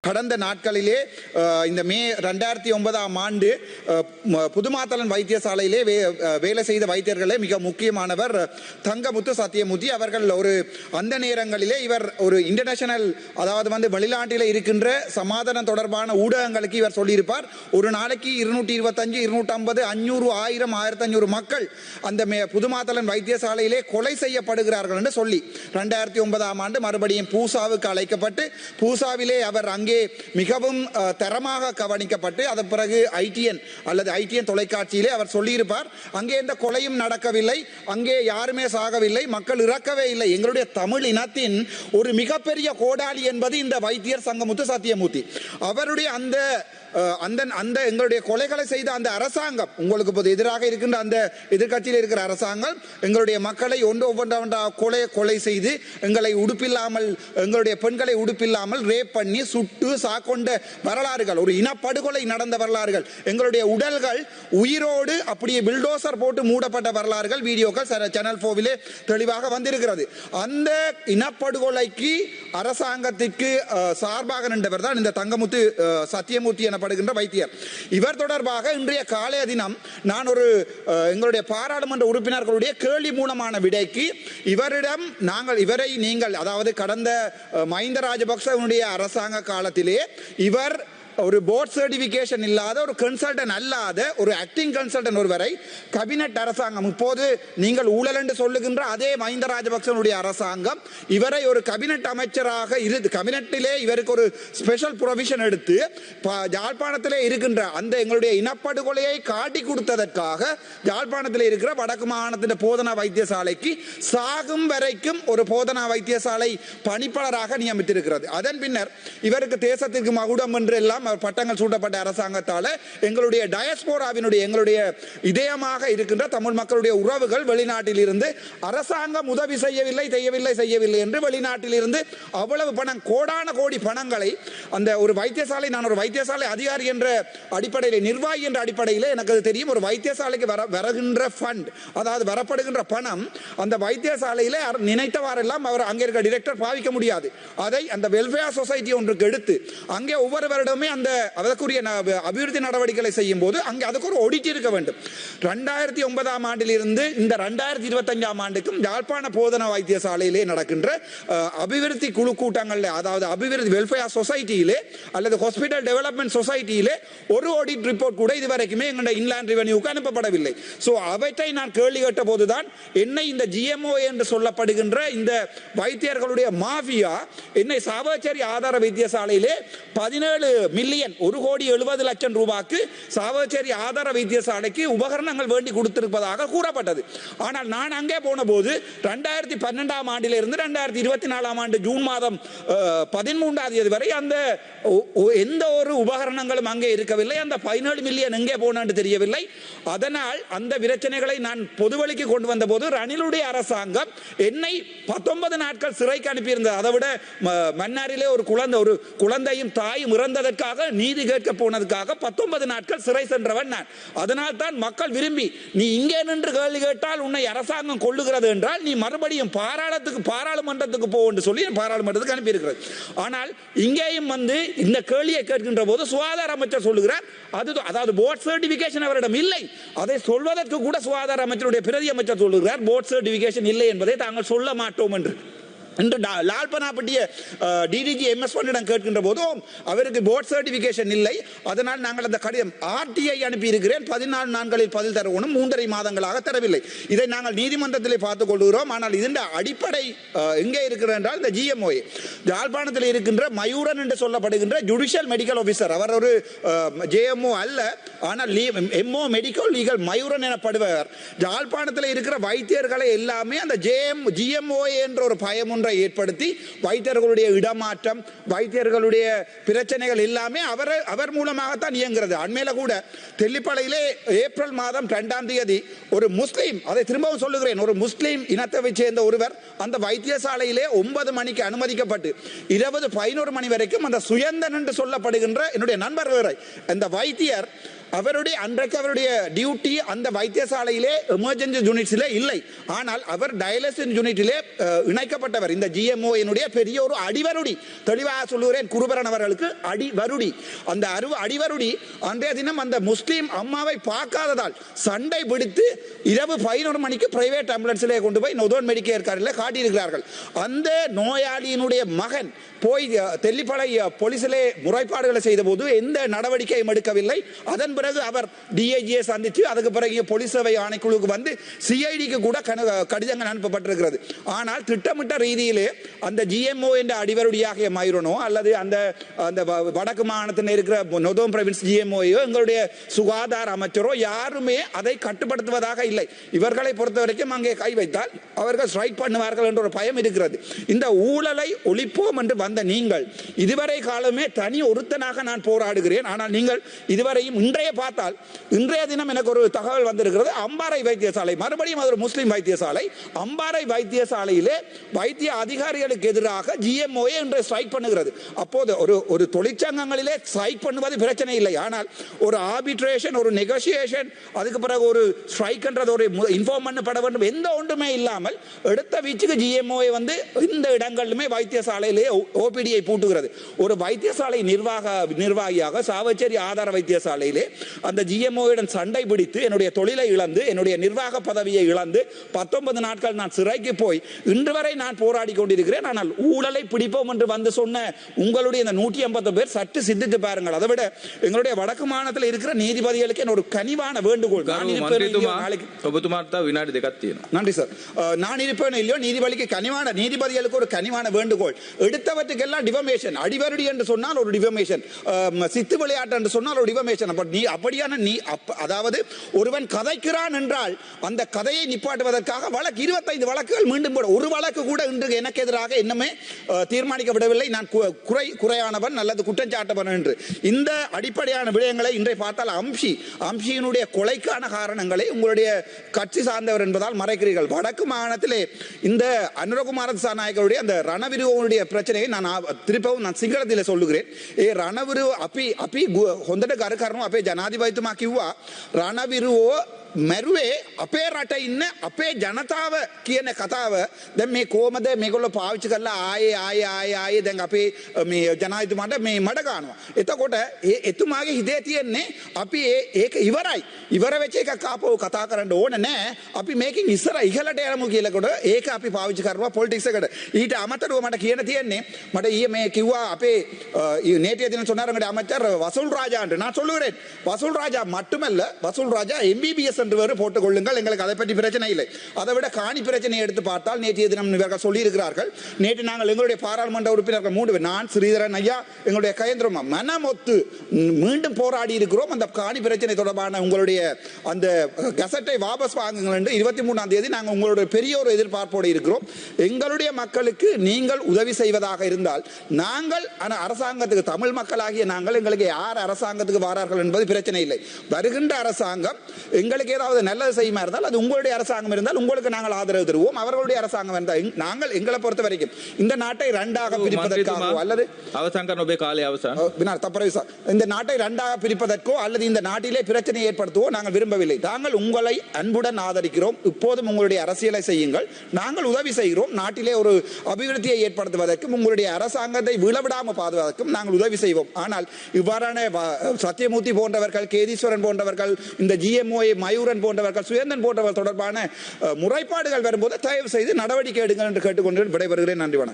கடந்த நாட்களிலே இந்த மே 2009 ஆண்டு புதுமாத்தளன் வைத்தியசாலையிலே வேலை செய்த வைத்தியர்களே மிக முக்கியமானவர் தங்கமுத்து சத்தியமூர்த்தி அவர்கள். ஒரு அந்த நேரங்களிலே இவர் ஒரு இன்டர்நேஷனல், அதாவது வெளிநாட்டில் இருக்கின்ற சமாதானம் தொடர்பான ஊடகங்களுக்கு இவர் சொல்லியிருப்பார், ஒரு நாளைக்கு 225, 250, 500, 1000, 1500 மக்கள் அந்த புதுமாத்தளன் வைத்தியசாலையிலே கொலை செய்யப்படுகிறார்கள் என்று சொல்லி 2009 ஆண்டு மறுபடியும் பூசாவுக்கு அழைக்கப்பட்டு பூசாவிலே அவர் அங்கே மிகவும் தரமாக கவனிக்கப்பட்டு அதன் பிறகு ஐடிஎன் தொலைக்காட்சியிலே அவர் சொல்லியிருப்பார், அங்கே எந்த கொலையும் நடக்கவில்லை, அங்கே யாருமே சாகவில்லை, மக்கள் இறக்கவே இல்லை. எங்களுடைய தமிழ் இனத்தின் ஒரு மிகப்பெரிய கோடாளி என்பது இந்த வைத்தியர் தங்கமுத்து சத்தியமூர்த்தி. அவருடைய அந்த எங்களுடைய கொலைகளை செய்த அந்த அரசாங்கம், உங்களுக்கு இப்போது எதிராக இருக்கின்ற அந்த எதிர்கட்சியில் இருக்கிற அரசாங்கம் எங்களுடைய மக்களை ஒவ்வொன்றாக கொலை செய்து எங்களை உடுப்பில்லாமல், எங்களுடைய பெண்களை உடுப்பில்லாமல் ரேப் பண்ணி சுட்டு சாக்கொண்ட வரலாறுகள், ஒரு இனப்படுகொலை நடந்த வரலாறுகள், எங்களுடைய உடல்கள் உயிரோடு அப்படியே பில்டோசர் போட்டு மூடப்பட்ட வரலாறுகள், வீடியோக்கள் சேனல் 4 தெளிவாக வந்திருக்கிறது. அந்த இனப்படுகொலைக்கு அரசாங்கத்திற்கு சார்பாக நின்றவர் தான் இந்த தங்கமுத்து சத்தியமூர்த்தி எனப்படுகின்ற வைத்தியர். இவர் தொடர்பாக இன்றைய காலைய தினம் நான் ஒரு எங்களுடைய பாராளுமன்ற உறுப்பினர்களுடைய கேள்வி மூலமான விடைக்கு இவரை நீங்கள், அதாவது கடந்த மஹிந்த ராஜபக்சவுடைய அரசாங்க காலத்திலே இவர் ஒரு போர்ட் சர்டிபிகேஷன் இல்லாத, ஒரு கன்சல்டன் அல்லாத, ஒரு ஆக்டிங் கன்சல்டன் ஒருவரை கேபினட் அரசாங்கம், இப்போது நீங்கள் ஊழல் என்று சொல்லுகின்ற அதே மஹிந்த ராஜபக்சனுடைய அரசாங்கம் இவரை ஒரு கேபினட் அமைச்சராக கேபினட்டிலே இவருக்கு ஒரு ஸ்பெஷல் ப்ரொவிஷன் எடுத்து யாழ்ப்பாணத்திலே இருக்கின்ற அந்த எங்களுடைய இனப்படுகொலையை காட்டி கொடுத்ததற்காக யாழ்ப்பாணத்தில் இருக்கிற வடக்கு மாகாணத்தின் போதனா வைத்தியசாலைக்கு சாகும் வரைக்கும் ஒரு போதனா வைத்தியசாலை பணிப்பாளராக நியமித்திருக்கிறது. அதன் பின்னர் இவருக்கு தேசத்திற்கு மகுடம் என்று எல்லாம் பட்டங்கள் சூட்டப்பட்ட அரசாங்கத்தால் எங்களுடைய டயஸ்போராவினுடைய, எங்களுடைய இதயமாக இருக்கின்ற தமிழ் மக்களுடைய உறவுகள் வெளிநாட்டில் இருந்து அரசாங்கம் உதவி செய்யவில்லை என்று வெளிநாட்டில் இருந்து அவ்வளவு பணம், கோடான கோடி பணங்களை அந்த ஒரு வைத்தியசாலை, நான் ஒரு வைத்தியசாலை அதிகாரி என்ற அடிப்படையில், நிர்வாகி என்ற அடிப்படையில் எனக்கு அது தெரியும், ஒரு வைத்தியசாலைக்கு வருகின்ற ஃபண்ட், அதாவது வரப்படுகின்ற பணம் அந்த வைத்தியசாலையில் நினைத்தவாறெல்லாம் அவர் அங்கே இருக்க டிரெக்டர் பாவிக்க முடியாது. அதை அந்த வெல்ஃபேர் சொசைட்டி ஒன்றுக்கு எடுத்து அங்கே ஒவ்வொரு வருடமே அந்த அதற்குரிய அபிவிருத்தி நடவடிக்கைகளை செய்யும் போது அங்கே அதுக்கு ஒரு ஆடிட் இருக்க வேண்டும். 2009 ஆண்டிலிருந்து இந்த 2025 ஆண்டுக்கும் யாழ்ப்பாண போதனா வைத்தியசாலையிலே நடக்கின்ற அபிவிருத்தி குழு கூட்டங்களில், அதாவது அபிவிருத்தி வெல்ஃபேர் சொசைட்டியிலே அல்லது ஹாஸ்பிட்டல் டெவலப்மெண்ட் சொசைட்டியிலே ஒரு ஆடிட் ரிப்போர்ட் கூட இதுவரைக்குமே எங்களுடைய இன்லாண்ட் ரெவென்யூக்கு அனுப்பப்படவில்லை. ஸோ அவற்றை நான் கேள்வி கேட்ட போதுதான் என்னை இந்த GMO என்று சொல்லப்படுகின்ற இந்த வைத்தியர்களுடைய மாஃபியா என்னை சாவச்சேரி ஆதார வைத்தியசாலையிலே 17 மில்லியன், 1,70,00,000 ரூபாய்க்கு சாவச்சேரி ஆதார வைத்தியசாலைக்கு உபகரணங்கள் வேண்டி கொடுத்திருப்பதாக கூறப்பட்டது. ஆனால் நான் அங்கே போன போது 2012 ஆண்டிலிருந்து 2024 ஆண்டு ஜூன் மாதம் 13ஆம் தேதி வரை அந்த எந்த ஒரு உபகரணங்களும் அங்கே இருக்கவில்லை. அந்த 17 மில்லியன் எங்கே போனது தெரியவில்லை. அதனால் அந்த பிரச்சனைகளை நான் பொதுவெளிக்கு கொண்டு வந்த போது ரணிலுடைய அரசாங்கம் என்னை 19 நாட்கள் சிறைக்கு அனுப்பியிருந்தது. அதை விட மன்னாரிலே ஒரு குழந்தையும் தாயும் இறந்ததற்காக நீதி கேட்க போனதுக்காக 19 நாட்கள் சிறை சென்றவன் நான். அதனால் தான் மக்கள் விரும்பி, நீ இங்கே நின்று கேள்வி கேட்டால் உன்னை அரசாங்கம் கொள்ளுகிறது என்றால் நீ மறுபடியும் பாராளுமன்றத்துக்கு போ என்று சொல்லி பாராளுமன்றத்துக்கு அனுப்பியிருக்கிறது. ஆனால் இங்கேயும் இந்த கேள்வியை கேட்கின்ற போது சுகாதார அமைச்சர் சொல்லுகிறார், அதாவது போர்ட் சர்டிபிகேஷன் அவரிடம் இல்லை. அதை சொல்வதற்கு கூட சுகாதார அமைச்சருடைய பிரதி அமைச்சர் சொல்லுகிறார், போர்ட் சர்டிபிகேஷன் இல்லை என்பதை தாங்கள் சொல்ல மாட்டோம் என்று. இன்று லால்பனாப்பட்டிய டிடிஜி MS1 கேட்கின்ற போதும் அவருக்கு போர்ட் சர்டிபிகேஷன் இல்லை, அதனால் நாங்கள் அந்த கடிதம் RTI அனுப்பி இருக்கிறேன், 14 நாட்களில் பதில் தரவும் 3.5 மாதங்களாக தரவில்லை. இதை நாங்கள் நீதிமன்றத்தில் பார்த்துக் கொள்கிறோம். ஆனால் இதன் அடிப்படை எங்கே இருக்கிறது என்றால் இந்த GMO யாழ்ப்பாணத்தில் இருக்கின்ற மயூரன் என்று சொல்லப்படுகின்ற ஜுடிஷியல் மெடிக்கல் ஆஃபீஸர், அவர் ஒரு JMO அல்ல, ஆனால் MO மெடிக்கல் லீகல் மயூரன் எனப்படுவார். யாழ்ப்பாணத்தில் இருக்கிற வைத்தியர்களை எல்லாமே அந்த GMO என்ற ஒரு பயம் ஒன்றை ஏற்படுத்தி வைத்தியர்களுடைய இடமாற்றம், வைத்தியர்களுடைய பிரச்சனைகள் எல்லாமே அவர் மூலமாகத்தான் இயங்குகிறது. அண்மையில கூட தெல்லிப்பளையிலே ஏப்ரல் மாதம் 2ஆம் தேதி ஒரு முஸ்லீம், அதை திரும்பவும் சொல்லுகிறேன், ஒரு முஸ்லீம் இனத்தை சேர்ந்த ஒருவர் அந்த வைத்தியசாலையிலே 9 மணிக்கு அனுமதிக்கப்பட்டு 11 மணி வரைக்கும் அந்த சுயந்தன் என்று சொல்லப்படுகின்ற என்னுடைய நண்பர் அந்த வைத்தியர் அவருடைய அன்றைக்கு அவருடைய டியூட்டி அந்த வைத்தியசாலையிலே எமர்ஜென்சி யூனிட்ஸிலே இல்லை. ஆனால் அவர் டயாலிசிஸ் யூனிட்டிலே இணைக்கப்பட்டவர். இந்த ஜிஎம்ஓ பெரிய ஒரு அடிவருடி, தெளிவாக சொல்லுகிறேன், குருபரன் அவர்களுக்கு அடிவருடி. அந்த அடிவருடி அன்றைய தினம் அந்த முஸ்லீம் அம்மாவை பார்க்காததால் சண்டை பிடித்து இரவு 11 மணிக்கு பிரைவேட் ஆம்புலன்ஸிலே கொண்டு போய் நொதோன் மெடிக்கேர் காரில் காட்டியிருக்கிறார்கள். அந்த நோயாளியினுடைய மகன் போய் தெல்லிப்பளை போலீசிலே முறைப்பாடுகளை செய்த போது எந்த நடவடிக்கையும் எடுக்கவில்லை. அதன் பிறகு அவர் டிஐஜியை சந்தித்து அதுக்கு பிறகு போலீஸ் சேவை ஆணைக்குழுக்கு வந்து சிஐடிக்கு கூட கடிதங்கள் அனுப்பப்பட்டிருக்கிறது. ஆனால் திட்டமிட்ட ரீதியிலே அந்த ஜிஎம்ஓ என்ற அடிவருடியாகிய மயூரனோ அல்லது அந்த வடக்கு மாகாணத்தில் இருக்கிற நொதோம் பிராவின்ஸ் ஜிஎம்ஓயோ எங்களுடைய சுகாதார அமைச்சரோ யாருமே அதை கட்டுப்படுத்துவதாக இல்லை. இவர்களை பொறுத்த வரைக்கும் அங்கே கை வைத்தால் அவர்கள் ஸ்ட்ரைக் பண்ணுவார்கள் என்ற ஒரு பயம் இருக்கிறது. இந்த ஊழலை ஒழிப்போம் என்று வந்த நீங்கள் இதுவரை காலமே தனி ஒருத்தனாக நான் போராடுகிறேன். ஆனால் நீங்கள் இதுவரையும் இன்றைய பார்த்தால் இன்றைய தினம் எனக்கு ஒரு தகவல் வந்திருக்கிறது. அம்பாறை வைத்தியசாலை, மறுபடியும் அது ஒரு முஸ்லிம் வைத்தியசாலை, அம்பாறை வைத்தியசாலையிலே வைத்திய அதிகாரிகளுக்கு எதிராக ஜிஎம்ஓஏ இன்று ஸ்ட்ரைக் பண்ணுகிறது. அப்போது ஒரு தொழிற்சங்கங்களிலே ஸ்ட்ரைக் பண்ணுவது பிரச்சனை இல்லை. ஆனால் ஒரு ஆர்பிட்ரேஷன், ஒரு நெகோசியேஷன், அதுக்கு பிறகு ஒரு ஸ்ட்ரைக் என்றது ஒரு இன்ஃபார்ம் பண்ணப்பட வேண்டும், எந்த ஒன்றுமே இல்லாமல் எடுத்த வீச்சுக்கு ஜிஎம்ஓஏ வந்து இந்த இடங்களிலுமே வைத்தியசாலையிலே ஓபிடியை பூட்டுகிறது. ஒரு வைத்தியசாலை நிர்வாகியாக சாவச்சேரி ஆதார வைத்தியசாலையிலே அந்த ஜிஎம்ஓவிடம் சண்டை பிடித்து என்னுடைய தொழிலை இழந்து என்னுடைய நிர்வாக பதவியை இழந்து 19 நாட்கள் நான் சிறைக்கு போய் இன்று வரை நான் போராடி கொண்டிருக்கிறேன். ஆனால் ஊழலை பிடிப்போம் என்று வந்து சொன்ன உங்களுடைய இந்த 150 பேர் சற்று சிந்தித்து பாருங்கள். அதை விட எங்களுடைய வடக்கு மாநிலத்தில் இருக்கிற நீதிபதிகளுக்கு ஒரு கனிவான வேண்டுகோள். நன்றி சார். நான் இருப்பேன் இல்லையோ நீதிபதிக்கு கனிவான நீதிபதிகளுக்கு ஒரு கனிவான வேண்டுகோள். எடுத்தவற்றுக்கெல்லாம் டிஃபமேஷன், அடிவருடி என்று சொன்னால் ஒரு டிஃபமேஷன், சித்து விளையாட்டு என்று சொன்னால் ஒரு டிஃபமேஷன். அப்படியான அதாவது ஒருவன் கதைக்கிறான் என்றால் அந்த கதையை நிப்பாட்டுவதற்காக வழக்கு 25 வழக்குகள் மீண்டும் போட, ஒரு வழக்கு கூட இன்று எனக்கு எதிராக இன்னுமே தீர்மானிக்கப்படவில்லை. நான் குறையானவன் அல்லது குற்றஞ்சாட்டவன் என்று. இந்த அடிப்படையான விடயங்களை இன்றை பார்த்தால் அம்ஷியினுடைய கொலைக்கான காரணங்களை உங்களுடைய கட்சி சார்ந்தவர் என்பதால் மறைக்கிறீர்கள். வடக்கு மாகாணத்திலே இந்த அனுரகுமார திசாநாயக்கருடைய அந்த ரணவிருவனுடைய பிரச்சனையை திருப்பவும் நான் සිංහලத்தில் சொல்லுகிறேன். ඒ රණවිරුව අපි හොඳට ගරු කරනවා. අපේ ජනාධිපතිතුමා කිව්වා රණවිරුවෝ මැරුවේ අපේ රට ඉන්න අපේ ජනතාව කියන කතාව දැන් මේ කොහමද මේගොල්ලෝ පාවිච්චි කරලා ආයේ දැන් අපේ මේ ජනාධිපතිතුමාට මේ මඩ ගන්නවා. එතකොට එතුමාගේ හිතේ තියෙන්නේ අපි ඒක ඉවරයි, ඉවර වෙච්ච එකක් ආපහු කතා කරන්න ඕන නෑ, අපි මේකෙන් ඉහළට යමු කියලාකොට ඒක අපි පාවිච්චි කරනවා පොලිටික්ස් එකට. ඊට අමතරව මට කියන්න තියෙන්නේ, මට ඊයේ මේ කිව්වා අපේ நேற்றைய தினம் சொன்னாருங்க அமைச்சர் வசூல் ராஜா என்று. நான் சொல்லுகிறேன், வசூல் ராஜா மட்டுமல்ல, வசூல் ராஜா MBBS என்று போட்டுக் கொள்ளுங்கள், எங்களுக்கு அதை பற்றி பிரச்சனை இல்லை. அதை விட காணி பிரச்சனையை எடுத்து பார்த்தால் நேற்றைய தினம் இவர்கள் சொல்லியிருக்கிறார்கள். நேற்று நாங்கள் எங்களுடைய பாராளுமன்ற உறுப்பினர்கள் 3 பேர், நான், ஸ்ரீதரன் ஐயா, எங்களுடைய கயந்திரமா மனமொத்து மீண்டும் போராடி இருக்கிறோம். அந்த காணி பிரச்சனை தொடர்பான உங்களுடைய அந்த கசட்டை வாபஸ் வாங்குங்கள் என்று 23ஆம் தேதி நாங்கள் உங்களுடைய பெரிய ஒரு எதிர்பார்ப்போடு இருக்கிறோம். எங்களுடைய மக்களுக்கு நீங்கள் உதவி செய்வதாக இருந்தால் நாங்கள் அரசாங்கத்துக்கு, தமிழ் மக்களாகிய நாங்கள், எங்களுக்கு யார் அரசாங்கத்துக்கு வாரார்கள் என்பது பிரச்சனை இல்லை. வருகின்ற அரசாங்கம் எங்களுக்கு ஏதாவது நல்லது செய்யுமா இருந்தால் அது உங்களுடைய அரசாங்கம் இருந்தால் உங்களுக்கு நாங்கள் ஆதரவு தருவோம். அவர்களுடைய அரசாங்கம் இருந்தால் நாங்கள் எங்களை பொறுத்த வரைக்கும் இந்த நாட்டை 2ஆக பிரிப்பதற்காகவோ அல்லது இந்த நாட்டை 2ஆக பிரிப்பதற்கோ அல்லது இந்த நாட்டிலே பிரச்சனை ஏற்படுத்தவோ நாங்கள் விரும்பவில்லை. நாங்கள் உங்களை அன்புடன் ஆதரிக்கிறோம். இப்போதும் உங்களுடைய அரசியலை செய்யுங்கள், நாங்கள் உதவி செய்கிறோம். நாட்டிலே ஒரு அபிவிருத்தியை ஏற்படுத்துவதற்கும் உங்களுடைய அரசாங்கத்தை விழவிடாமல் பாதுகாக்கும் நாங்கள் உதவி செய்வோம். ஆனால் இவ்வாறான சத்தியமூர்த்தி போன்றவர்கள், கேதீஸ்வரன் போன்றவர்கள், இந்த ஜிஎம்ஓஏ மயூரன் போன்றவர்கள், சுயந்தன் போன்றவர்கள் தொடர்பான முறைப்பாடுகள் வரும்போது தயவு செய்து நடவடிக்கை எடுங்கள் என்று கேட்டுக்கொண்டு விடைபெறுகிறேன். நன்றி, வணக்கம்.